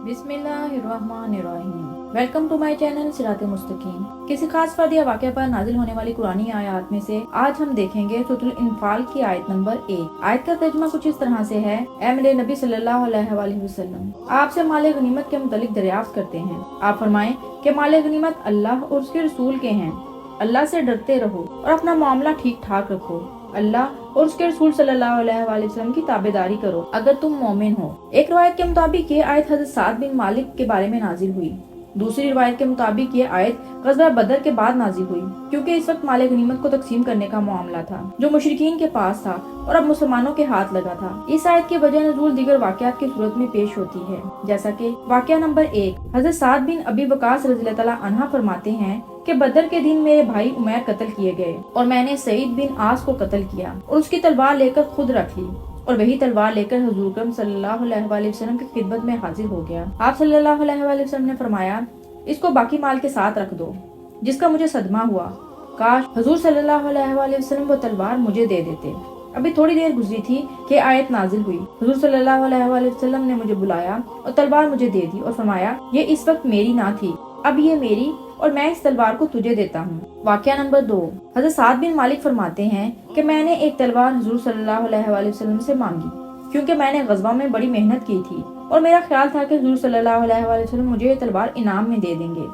बिस्मिल्लाहिर्रहमानिर्रहीम। Welcome to my channel Sirate Mustaqeem. किसी खास फर्द या वाक़या पर नाजिल होने वाली कुरानी आयत में से आज हम देखेंगे सूरह इनफाल की आयत नंबर 1। आयत का तर्जुमा कुछ इस तरह से है, ऐ मेरे नबी सल्लल्लाहु अलैहि वसल्लम, आपसे माले गनीमत के मुतालिक दरियाफ्त करते हैं। आप फरमाएं कि माले गनीमत अल्लाह और उसके रसूल के हैं। अल्लाह से डरते रहो और अपना मामला ठीक ठाक रखो। अल्लाह और उसके रसूल सल्लल्लाहु अलैहि वसल्लम की ताबेदारी करो अगर तुम मोमिन हो। एक रिवायत के मुताबिक ये आयत हज़रत साद बिन मालिक के बारे में नाजिल हुई। दूसरी रिवायत के मुताबिक ये आयत ग़ज़वा बदर के बाद नाजिल हुई, क्योंकि इस वक्त माले गनीमत को तकसीम करने का मामला था जो मुशरिकीन के पास था और अब मुसलमानों के हाथ लगा था। इस आयत की वजह नज़ूल दीगर वाक़यात की सूरत में पेश होती है, जैसा कि वाक़या नंबर 1, हज़रत साद बिन अबी वक़ास रज़ियल्लाहु तआला अन्हा फरमाते हैं कि बदर के दिन मेरे भाई उमैर कत्ल किए गए और मैंने सईद बिन आस को कत्ल किया और उसकी तलवार लेकर खुद रख ली और वही तलवार लेकर हुजूर अकरम सल्लल्लाहु अलैहि वसल्लम की खिदमत में हाजिर हो गया। आप सल्लल्लाहु अलैहि वसल्लम ने फरमाया, इसको बाकी माल के साथ रख दो, जिसका मुझे सदमा हुआ। काश हुजूर सल्लल्लाहु अलैहि वसल्लम वो तलवार मुझे दे देते। अभी थोड़ी देर गुजरी थी कि आयत नाजिल हुई। हुजूर सल्लल्लाहु अलैहि वसल्लम ने मुझे बुलाया और तलवार मुझे दे दी और फरमाया, ये इस वक्त मेरी ना थी, अब ये मेरी और मैं इस तलवार को तुझे देता हूँ। वाक़या नंबर 2, हज़रत साद बिन मालिक फरमाते हैं कि मैंने एक तलवार हुजूर सल्लल्लाहु अलैहि वसल्लम से मांगी, क्योंकि मैंने ग़ज़वा में बड़ी मेहनत की थी और मेरा ख्याल था कि हुजूर सल्लल्लाहु अलैहि वसल्लम मुझे ये तलवार इनाम में दे देंगे,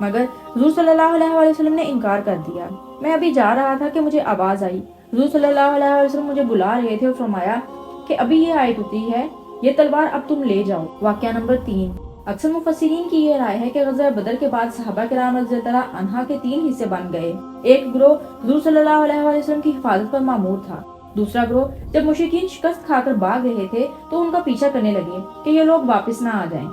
मगर हुजूर सल्लल्लाहु अलैहि वसल्लम ने इनकार कर दिया। मैं अभी जा रहा था कि मुझे आवाज़ आई, हुजूर सल्लल्लाहु अलैहि वसल्लम मुझे बुला रहे थे और फरमाया कि अभी ये आयत उतरी है, ये तलवार अब तुम ले जाओ। वाक़या नंबर 3, अक्सर मुफस्सिरीन की ये राय है कि ग़ज़वा बदर के बाद सहाबा किराम रज़ियल्लाहु तआला अन्हा के 3 हिस्से बन गए। एक गिरोह हुजूर सल्लल्लाहु अलैहि वसल्लम की हिफाजत पर मामूर था। दूसरा गिरोह जब मुशरिकीन शिकस्त खाकर भाग रहे थे तो उनका पीछा करने लगे कि ये लोग वापस ना आ जाएं।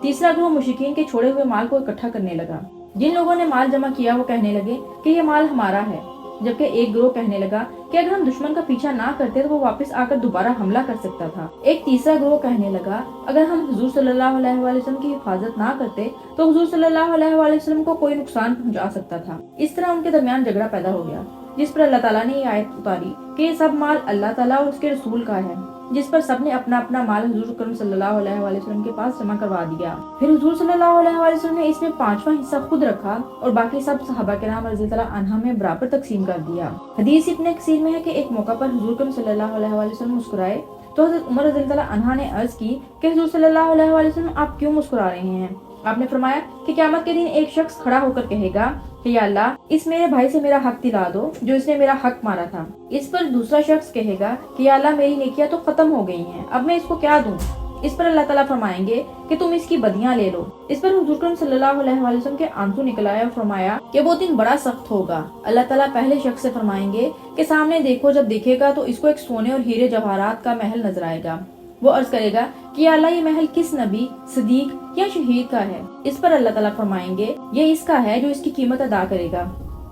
तीसरा गिरोह मुशरिकीन के छोड़े हुए माल को इकट्ठा करने लगा। जिन लोगों ने माल जमा किया वो कहने लगे कि ये माल हमारा है, जबकि एक गिरोह कहने लगा कि अगर हम दुश्मन का पीछा ना करते तो वो वापस आकर दोबारा हमला कर सकता था। एक तीसरा गिरोह कहने लगा, अगर हम हुजूर सल्लल्लाहु अलैहि वसल्लम की हिफाजत ना करते तो हुजूर सल्लल्लाहु अलैहि वसल्लम को कोई नुकसान पहुंचा सकता था। इस तरह उनके दरमियान झगड़ा पैदा हो गया, जिस पर अल्लाह ताला ने ये आयत उतारी कि ये सब माल अल्लाह ताला और उसके रसूल का है, जिस पर सबने अपना अपना माल हुजूर अकरम सल्लल्लाहु अलैहि वसल्लम के पास जमा करवा दिया। फिर हुजूर सल्लल्लाहु अलैहि वसल्लम ने इसमें 5वां हिस्सा खुद रखा और बाकी सब सहाबा किराम रज़ियल्लाहु तआला अन्हा में बराबर तकसीम कर दिया। हदीस इब्ने कसीर में है कि एक मौका पर हुजूर अकरम सल्लल्लाहु अलैहि वसल्लम मुस्कुराए तो हज़रत उमर रज़ियल्लाहु तआला अन्हा ने अर्ज की कि हुजूर सल्लल्लाहु अलैहि वसल्लम आप क्यों मुस्कुरा रहे हैं? आपने फरमाया कि क़यामत के दिन एक शख्स खड़ा होकर कहेगा कि या अल्लाह, इस मेरे भाई से मेरा हक दिला दो जो इसने मेरा हक मारा था। इस पर दूसरा शख्स कहेगा कि या अल्लाह, मेरी नेकियां तो खत्म हो गई हैं, अब मैं इसको क्या दूं? इस पर अल्लाह ताला फरमाएंगे कि तुम इसकी बदियां ले लो। इस पर हुजूर अकरम सल्लल्लाहु अलैहि वसल्लम के आंसू निकल आए और फरमाया कि वो दिन बड़ा सख्त होगा। अल्लाह ताला पहले शख्स से फरमाएंगे कि सामने देखो, जब देखेगा तो इसको एक सोने और हीरे जवाहरात का महल नजर आएगा। वो अर्ज करेगा कि या अल्लाह, ये महल किस नबी, सिद्दीक या शहीद का है? इस पर अल्लाह ताला फरमाएंगे, ये इसका है जो इसकी कीमत अदा करेगा।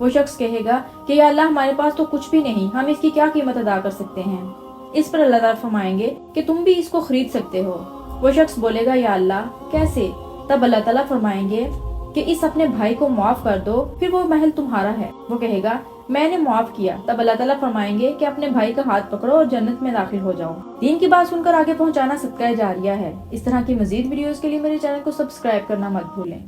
वो शख्स कहेगा कि या अल्लाह, हमारे पास तो कुछ भी नहीं, हम इसकी क्या कीमत अदा कर सकते हैं? इस पर अल्लाह ताला फरमाएंगे कि तुम भी इसको खरीद सकते हो। वो शख्स बोलेगा, या अल्लाह, कैसे? तब अल्लाह ताला फरमाएंगे कि इस अपने भाई को माफ कर दो, फिर वो महल तुम्हारा है। वो कहेगा, मैंने माफ किया। तब अल्लाह ताला फरमाएंगे कि अपने भाई का हाथ पकड़ो और जन्नत में दाखिल हो जाओ। दीन की बात सुनकर आगे पहुंचाना सदका जारिया है। इस तरह की मजीद वीडियोस के लिए मेरे चैनल को सब्सक्राइब करना मत भूलें।